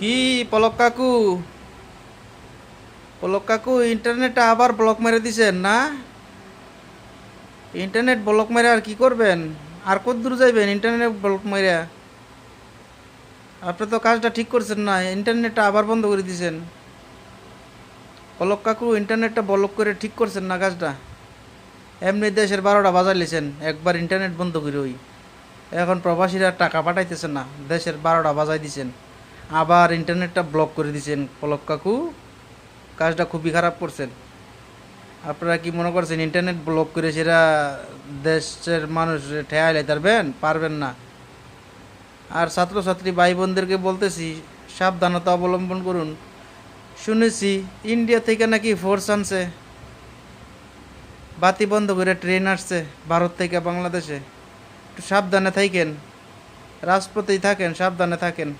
কি পলক কাকু ইন্টারনেটটা আবার ব্লক মেরে দিছেন না? ইন্টারনেট ব্লক মেরে আর কি করবেন? আর কত দূর যাইবেন ইন্টারনেট ব্লক মেরে? আপনি তো কাজটা ঠিক করছেন না, ইন্টারনেটটা আবার বন্ধ করে দিছেন। পলক কাকু ইন্টারনেটটা ব্লক করে ঠিক করছেন না কাজটা। এমনি দেশের 12টা বাজার লিছেন একবার ইন্টারনেট বন্ধ করে ওই। এখন প্রবাসীরা টাকা পাঠাইতেছেন না, দেশের 12টা বাজাই দিছেন, আবার ইন্টারনেটটা ব্লক করে দিছেন। পলক কাকু কাজটা খুবই খারাপ করছেন। আপনারা কি মনে করছেন ইন্টারনেট ব্লক করে সেটা দেশের মানুষ ঠেয়াই পারবেন? পারবেন না। আর ছাত্রছাত্রী ভাই বোনদেরকে বলতেছি, সাবধানতা অবলম্বন করুন। শুনেছি ইন্ডিয়া থেকে নাকি ফোর্স আনছে, বাতি বন্ধ করে ট্রেন আসছে ভারত থেকে বাংলাদেশে। একটু সাবধানে থাকেন, রাজপথেই থাকেন, সাবধানে থাকেন।